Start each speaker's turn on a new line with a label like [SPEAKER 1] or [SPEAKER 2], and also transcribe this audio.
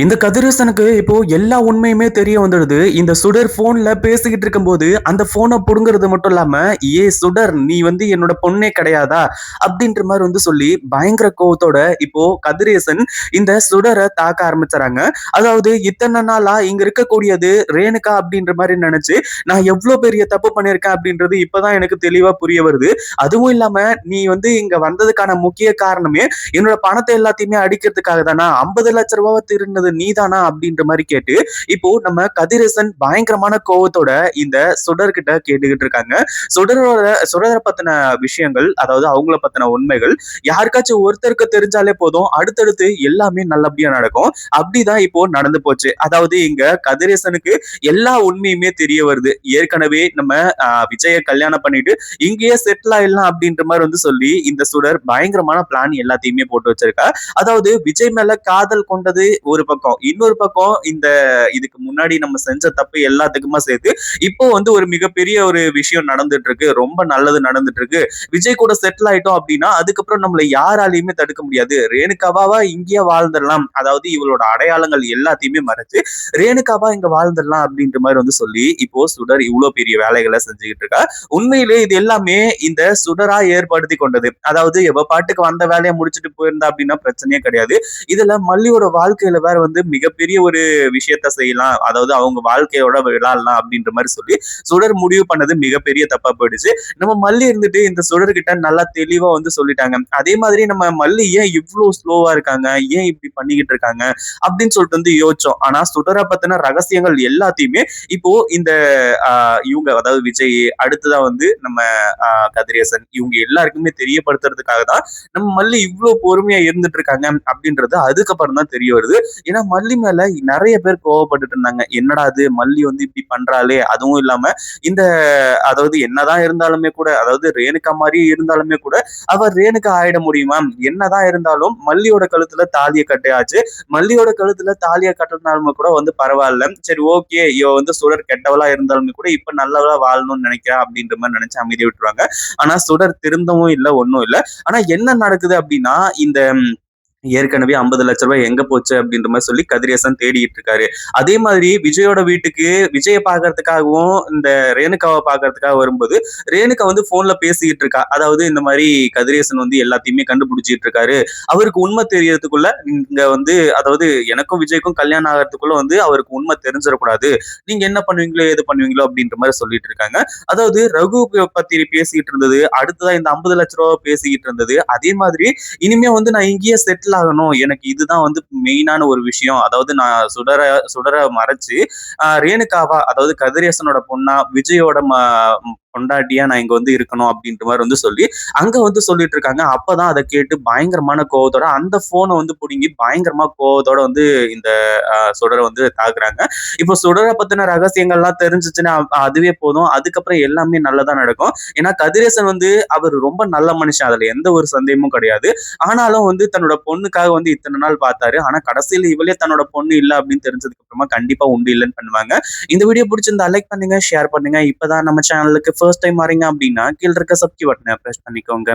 [SPEAKER 1] இந்த கதிரேசனுக்கு இப்போ எல்லா உண்மையுமே தெரிய வந்துடுது. இந்த சுடர் ஃபோன்ல பேசிக்கிட்டு இருக்கும்போது, அந்த ஃபோன புடுங்குறது மட்டும் இல்லாம, சுடர் நீ வந்து என்னோட பொண்ணே கிடையாதா?" அப்படின்ற மாரி வந்து சொல்லி பயங்கர கோவத்தோட இப்போ கதிரேசன் இந்த சுடர தாக்க ஆரம்பிச்சுறாங்க. அதாவது இத்தன நாளா இங்க இருக்கக்கூடியது ரேணுகா அப்படின்ற மாரி நெனச்சு, நான் எவ்ளோ பெரிய தப்பு பண்ணியிருக்கேன் அப்படின்றது இப்பதான் எனக்கு தெளிவா புரிய வருது. அதுவும் இல்லாம நீ வந்து இங்க வந்ததுக்கான முக்கிய காரணமே என்னோட பணத்த எல்லாத்தையுமே அடிக்கிறதுக்காக தானா? ரூ. 50,00,000 திருடினது நீதானா? அப்படின்ற மாரி கேட்டு, இப்போ நம்ம கதிரேசன் பயங்கரமான கோவத்தோட இந்த சுடர் கிட்ட கேட்டுக்கிட்டு இருக்காங்க. சுடர பத்தின விஷயங்கள், அதாவது அவங்கள பத்தின உண்மைகள் யாருக்காச்சும் ஒருத்தருக்கு தெரிஞ்சாலே போதும், அடுத்தடுத்து எல்லாமே நல்லபடியா நடக்கும். அப்படிதான் இப்போ நடந்து போச்சு. அதாவது இங்க கதிரேசனுக்கு எல்லா உண்மையுமே தெரிய வருது. ஏற்கனவே நம்ம விஜய கல்யாணம் பண்ணிட்டு இங்கேயே செட்டில் ஆயிடலாம் அப்படின்ற மாரி வந்து சொல்லி இந்த சுடர் பயங்கரமான பிளான் எல்லாத்தையுமே போட்டு வச்சிருக்கா. அதாவது விஜய் மேல காதல் கொண்டது ஒரு பக்கம். இன்னொரு பக்கம் இதுக்கு முன்னாடி நம்ம செஞ்ச தப்பு எல்லாத்துக்குமா சேர்த்து இப்போ வந்து ஒரு மிகப்பெரிய ஒரு விஷயம் நடந்துட்டு இருக்கு. ரொம்ப நல்லது நடந்துட்டு இருக்கு. விஜய் கூட செட்டில் ஆயிட்டோம் அப்படின்னா, அதுக்கப்புறம் நம்மள யாராலையுமே தடுக்க முடியாது. ரேணுகாவா இங்கேயே வாழ்ந்துடலாம். அதாவது இவளோட அடையாளங்கள் எல்லாத்தையுமே மறைச்சு ரேணுகாவா இங்க வாழ்ந்துடலாம் அப்படின்ற மாதிரி வந்து சொல்லி இப்போ சுடர் இவ்வளவு பெரிய வேலைகளை செஞ்சுக்கிட்டு இருக்கா. உண்மையிலே இது எல்லாமே இந்த சுடரா ஏற்படுத்தி கொண்டது. அதாவது எவ பாட்டுக்கு வந்த வேலையை முடிச்சுட்டு போயிருந்தா அப்படின்னா பிரச்சனையே கிடையாது. இதுல மல்லியோட வாழ்க்கையில வேற வந்து மிகப்பெரிய ஒரு விஷயத்த செய்யலாம். அதாவது அவங்க வாழ்க்கையோட விளையாடலாம் அப்படின்ற மாதிரி சொல்லி சுடர் முடிவு பண்ணது மிகப்பெரிய தப்பா போயிடுச்சு. நம்ம மல்லி இருந்துட்டு இந்த சுடர் கிட்ட நல்லா தெளிவா வந்து சொல்லிட்டாங்க. அதே மாதிரி நம்ம மல்லி ஏன் இவ்வளவு ஸ்லோவா இருக்காங்க, ஏன் இப்படி பண்ணிக்கிட்டு இருக்காங்க அப்படின்னு சொல்லிட்டு வந்து யோசிச்சோம். ஆனா சுடரை பத்தின ரகசியங்கள் எல்லாத்தையுமே இப்போ இந்த இவங்க, அதாவது விஜய், அடுத்ததா வந்து நம்ம கதிரேசன், இவங்க எல்லாருக்குமே தெரியப்படுத்துறதுக்காக தான் நம்ம மல்லி இவ்வளவு பொறுமையா இருந்துட்டு இருக்காங்க அப்படின்றது அதுக்கப்புறம் தான் தெரிய வருது. ஏன்னா மல்லி மேல நிறைய பேர் கோவப்பட்டுட்டு இருந்தாங்க. என்னடா அது மல்லி வந்து இப்படி பண்றாளே, அதுவும் இல்லாம இந்த, அதாவது என்னதான் இருந்தாலுமே கூட, அதாவது ரேணுகா மாதிரி இருந்தாலுமே கூட அவர் ரேணுகா ஆயிட முடியுமா? என்னதான் இருந்தாலும் மல்லியோட கழுத்துல தாலிய கட்டியாச்சு. மல்லியோட கழுத்துல தாலிய கட்டினாலுமே கூட வந்து பரவாயில்ல, சரி ஓகே, இவ வந்து சுடர் கெட்டவளா இருந்தாலுமே கூட இப்ப நல்லவளா வாழணும்னு நினைக்கிறா அப்படின்ற மாதிரி நினைச்சு அமைதியை விட்டுருவாங்க. ஆனா சுடர் திருந்தவும் இல்லை, ஒன்னும் இல்லை. ஆனா என்ன நடக்குது அப்படின்னா, இந்த ஏற்கனவே 50,00,000 எங்க போச்சு அப்படின்ற மாதிரி சொல்லி கதிரேசன் தேடிட்டு இருக்காரு. அதே மாதிரி விஜயோட வீட்டுக்கு விஜய பாக்குறதுக்காகவும் இந்த ரேணுகாவை பாக்குறதுக்காக வரும்போது ரேணுகா வந்து போன்ல பேசிக்கிட்டு இருக்கா. அதாவது இந்த மாதிரி கதிரேசன் வந்து எல்லாத்தையுமே கண்டுபிடிச்சிட்டு இருக்காரு. அவருக்கு உண்மை தெரியறதுக்குள்ள இங்க வந்து, அதாவது எனக்கும் விஜய்க்கும் கல்யாணம் ஆகிறதுக்குள்ள வந்து அவருக்கு உண்மை தெரிஞ்சிடக்கூடாது. நீங்க என்ன பண்ணுவீங்களோ ஏது பண்ணுவீங்களோ அப்படின்ற மாதிரி சொல்லிட்டு இருக்காங்க. அதாவது ரகு பத்தி பேசிக்கிட்டு இருந்தது, அடுத்ததான் இந்த 50,00,000 பேசிக்கிட்டு இருந்தது. அதே மாதிரி இனிமே வந்து நான் இங்கேயே செட்டில் ஆகணும், எனக்கு இதுதான் வந்து மெயினான ஒரு விஷயம். அதாவது நான் சுடர மறைச்சு ரேணுகாவா, அதாவது கதிரேசனோட பொண்ணா, விஜயோட பொண்டாட்டியா நான் இங்க வந்து இருக்கணும் அப்படின்ற மாதிரி வந்து சொல்லி அங்க வந்து சொல்லிட்டு இருக்காங்க. அப்பதான் அதை கேட்டு பயங்கரமான கோவத்தோட அந்த போனை வந்து புடுங்கி பயங்கரமா கோவத்தோட வந்து இந்த சுடரை வந்து தாக்குறாங்க. இப்போ சுடரை பத்தின ரகசியங்கள்லாம் தெரிஞ்சிச்சுன்னா அதுவே போதும். அதுக்கப்புறம் எல்லாமே நல்லதா நடக்கும். ஏன்னா கதிரேசன் வந்து அவர் ரொம்ப நல்ல மனுஷன், அதுல எந்த ஒரு சந்தேகமும் கிடையாது. ஆனாலும் வந்து தன்னோட பொண்ணுக்காக வந்து இத்தனை நாள் பார்த்தாரு. ஆனா கடைசியில இவளே தன்னோட பொண்ணு இல்ல அப்படின்னு தெரிஞ்சதுக்கு அப்புறமா கண்டிப்பா உண்டு இல்லைன்னு பண்ணுவாங்க. இந்த வீடியோ பிடிச்சிருந்தா லைக் பண்ணுங்க, ஷேர் பண்ணுங்க. இப்பதான் நம்ம சேனலுக்கு ஃபர்ஸ்ட் டைம் வரீங்க அப்படின்னா கீழ இருக்க சப்ஸ்கிரைப் பட்டனை பிரஸ் பண்ணிக்கோங்க.